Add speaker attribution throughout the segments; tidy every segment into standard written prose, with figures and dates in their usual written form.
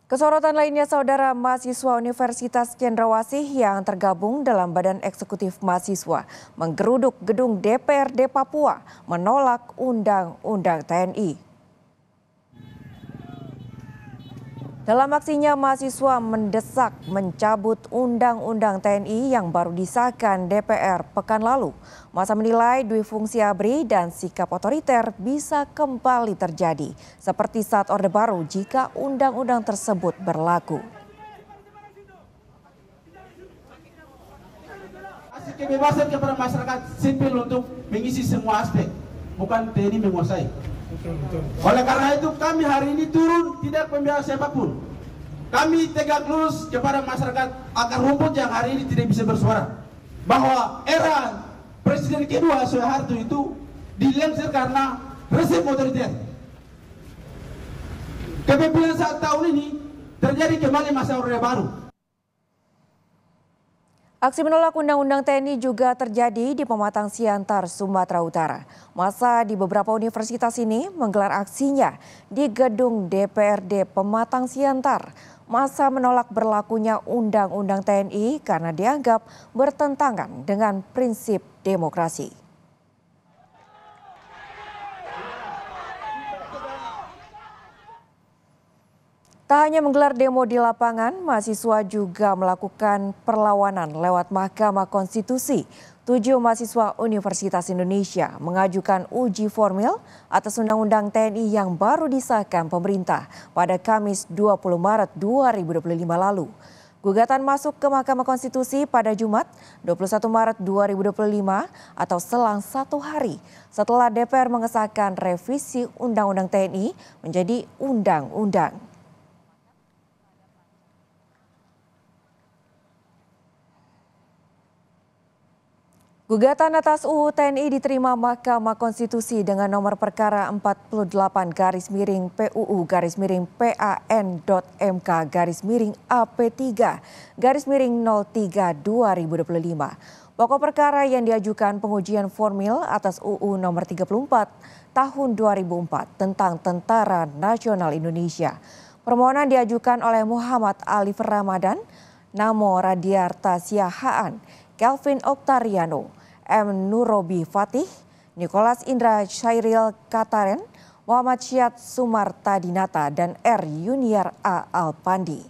Speaker 1: Kesorotan lainnya, saudara, mahasiswa Universitas Cendrawasih yang tergabung dalam Badan Eksekutif Mahasiswa menggeruduk gedung DPRD Papua menolak Undang-Undang TNI. Dalam aksinya, mahasiswa mendesak mencabut Undang-Undang TNI yang baru disahkan DPR pekan lalu. Masa menilai dui fungsi ABRI dan sikap otoriter bisa kembali terjadi, seperti saat Orde Baru jika undang-undang tersebut berlaku.
Speaker 2: Kasih kebebasan kepada masyarakat sipil untuk mengisi semua aspek, bukan TNI menguasai. Oleh karena itu kami hari ini turun tidak membiarkan siapapun. Kami tegak lurus kepada masyarakat akar rumput yang hari ini tidak bisa bersuara. Bahwa era Presiden kedua Soeharto itu dilempar karena rezim otoriter. Kepemimpinan saat tahun ini terjadi kembali masa Orde Baru.
Speaker 1: Aksi menolak Undang-Undang TNI juga terjadi di Pematang Siantar, Sumatera Utara. Masa di beberapa universitas ini menggelar aksinya di gedung DPRD Pematang Siantar. Masa menolak berlakunya Undang-Undang TNI karena dianggap bertentangan dengan prinsip demokrasi. Tak hanya menggelar demo di lapangan, mahasiswa juga melakukan perlawanan lewat Mahkamah Konstitusi. 7 mahasiswa Universitas Indonesia mengajukan uji formil atas Undang-Undang TNI yang baru disahkan pemerintah pada Kamis 20 Maret 2025 lalu. Gugatan masuk ke Mahkamah Konstitusi pada Jumat 21 Maret 2025 atau selang 1 hari setelah DPR mengesahkan revisi Undang-Undang TNI menjadi undang-undang. Gugatan atas UU TNI diterima Mahkamah Konstitusi dengan nomor perkara 48/PUU-PAN.MK-AP3/03/2025. Pokok perkara yang diajukan pengujian formil atas UU nomor 34 tahun 2004 tentang Tentara Nasional Indonesia. Permohonan diajukan oleh Muhammad Alif Ramadan, Namo Radiarta Siahaan, Kelvin Oktariano, M. Nurobi Fatih, Nicholas Indra Syairil Kataren, Muhammad Syed Sumarta Dinata, dan R. Yuniar A. Alpandi.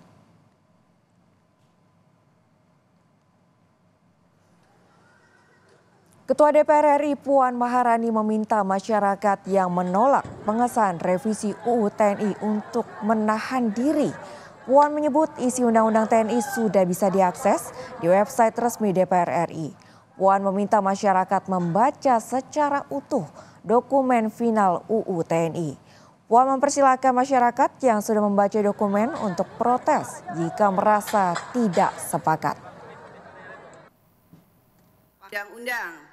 Speaker 1: Ketua DPR RI Puan Maharani meminta masyarakat yang menolak pengesahan revisi UU TNI untuk menahan diri. Puan menyebut isi Undang-Undang TNI sudah bisa diakses di website resmi DPR RI. Puan meminta masyarakat membaca secara utuh dokumen final UU TNI. Puan mempersilahkan masyarakat yang sudah membaca dokumen untuk protes jika merasa tidak sepakat.
Speaker 3: Undang-undang.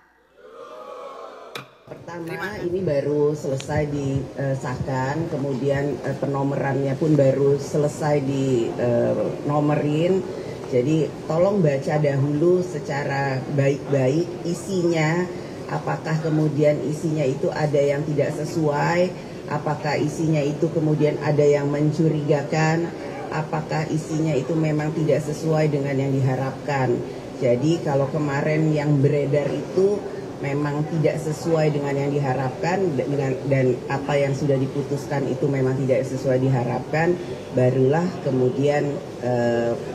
Speaker 4: Pertama, ini baru selesai disahkan, kemudian penomorannya pun baru selesai dinomerin. Jadi tolong baca dahulu secara baik-baik isinya, apakah kemudian isinya itu ada yang tidak sesuai, apakah isinya itu kemudian ada yang mencurigakan, apakah isinya itu memang tidak sesuai dengan yang diharapkan. Jadi kalau kemarin yang beredar itu memang tidak sesuai dengan yang diharapkan dan apa yang sudah diputuskan itu memang tidak sesuai diharapkan, barulah kemudian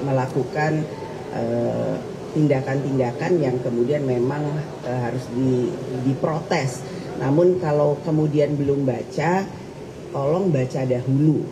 Speaker 4: melakukan tindakan-tindakan yang kemudian memang harus diprotes. Namun kalau kemudian belum baca, tolong baca dahulu.